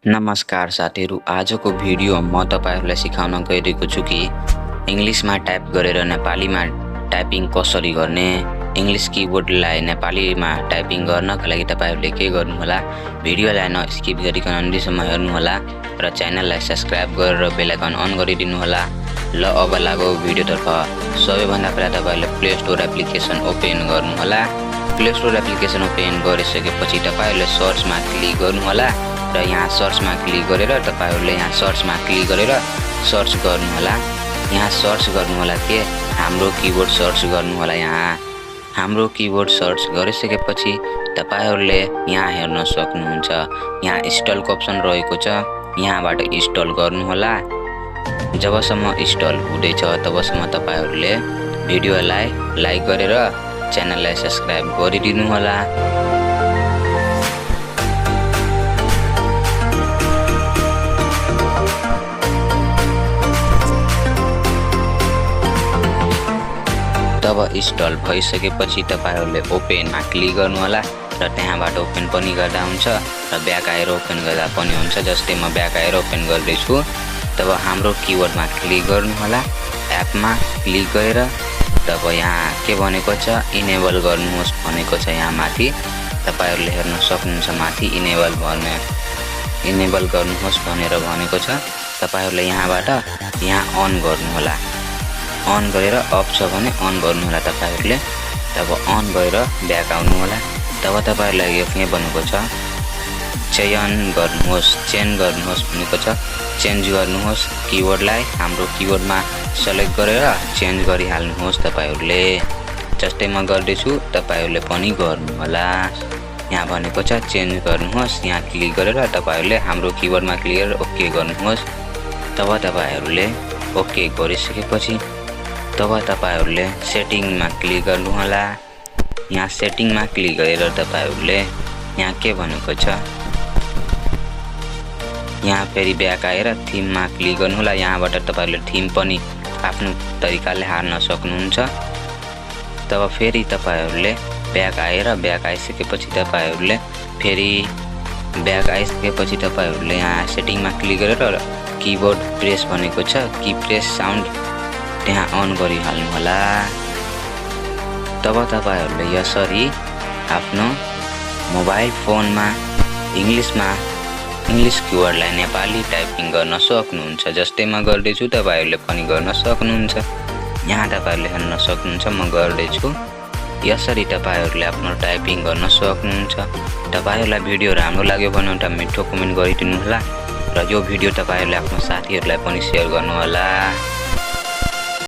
नमस्कार साथीहरु, आजको भिडियो म तपाईहरुलाई सिकाउन गइरहेको छु कि इंग्लिशमा टाइप गरेर नेपालीमा टाइपिङ कसरी गर्ने। इंग्लिश कीबोर्डलाई नेपालीमा टाइपिङ गर्नका लागि तपाईहरुले के गर्नु होला, भिडियोलाई नस्किप गरिकन अन्तिमसम्म हेर्नु होला र च्यानललाई सब्स्क्राइब गरेर बेल आइकन अन गरिदिनु होला। ल अब लागौ भिडियोतर्फ। सबैभन्दा पहिला तपाईहरुले प्ले स्टोर एप्लिकेसन ओपन गर्नु होला। प्ले स्टोर एप्लिकेसन ओपन गरिसकेपछि तपाईहरुले सर्चमा क्लिक गर्नु होला र यहाँ सर्चमा क्लिक गरेर तपाईहरुले यहाँ सर्चमा क्लिक गरेर सर्च गर्नु होला। यहाँ सर्च गर्नु होला के हाम्रो कीबोर्ड सर्च गर्नु होला। यहाँ हाम्रो कीबोर्ड सर्च गरिसकेपछि तपाईहरुले यहाँ हेर्न सक्नुहुन्छ, यहाँ इन्स्टलको अप्सन रहेको छ, यहाँबाट इन्स्टल गर्नु होला। जबसम्म इन्स्टल हुँदैछ तबसम्म तपाईहरुले भिडियोलाई लाइक गरेर च्यानललाई सब्स्क्राइब गरिदिनु होला। तब इन्स्टल भइसकेपछि तपाईहरुले ओपनमा क्लिक गर्नु होला र त्यहाँबाट ओपन पनि गर्दा हुन्छ र ब्याक आएर ओपन गर्दा पनि हुन्छ। जस्तै म ब्याक आएर ओपन गर्दै छु। तब हाम्रो कीबोर्डमा क्लिक गर्नु होला, एपमा क्लिक गरेर तब यहाँ के भनेको छ इनेबल गर्नुहोस् भनेको छ। यहाँ माथि तपाईहरुले हेर्न सक्नुहुन्छ, माथि इनेबल गर्नुहोस् भनेर भनेको छ। तपाईहरुले यहाँबाट यहाँ अन गर्नु होला, अन गरेर अफ छ भने अन गर्नु होला तपाईहरुले। तब अन गरेर ब्याक आउनु होला। तब तपाईहरुलाई यो के भनेको छ चयन गर्नुहोस्, चेन्ज गर्नुहोस् भनेको छ। चेन्ज गर्नुहोस् कीबोर्डलाई हाम्रो कीबोर्डमा सेलेक्ट गरेर चेन्ज गरिहाल्नुहोस् तपाईहरुले। जस्तै म गर्दै छु तपाईहरुले पनि गर्नु होला। यहाँ भनेको छ चेन्ज गर्नुहोस्, यहाँ क्लिक गरेर तपाईहरुले हाम्रो कीबोर्डमा क्लिक गरेर ओके गर्नुहोस्। तब तपाईहरुले ओके गरिसकेपछि तब तपाईहरुले सेटिङमा क्लिक गर्नु होला। यहाँ सेटिङमा क्लिक गरेर तपाईहरुले यहाँ के भनेको छ यहाँ फेरि ब्याक आएर थीममा क्लिक गर्नु होला। यहाँबाट तपाईहरुले थीम पनि आफ्नो तरिकाले हाल्न सक्नुहुन्छ। तब फेरि तपाईहरुले ब्याक आइसकेपछि तपाईहरुले फेरि ब्याक आइसकेपछि तपाईहरुले यहाँ सेटिङमा क्लिक गरेर कीबोर्ड प्रेस भनेको छ, की प्रेस साउन्ड त्यहाँ अन गरिहाल्नु होला। तब तपाईहरुले यसरी आफ्नो मोबाइल फोनमा इंग्लिश कीबोर्डलाई नेपाली टाइपिङ गर्न सक्नुहुन्छ। जस्तै म गर्दै छु तपाईहरुले पनि गर्न सक्नुहुन्छ। यहाँ तपाईहरुले हेर्न सक्नुहुन्छ म गर्दै छु। यसरी तपाईहरुले आफ्नो टाइपिङ गर्न सक्नुहुन्छ। तपाईहरुलाई भिडियो राम्रो लाग्यो भने एउटा मिठो कमेन्ट गरिदिनु होला र यो भिडियो तपाईहरुले आफ्नो साथीहरुलाई पनि शेयर गर्नु होला।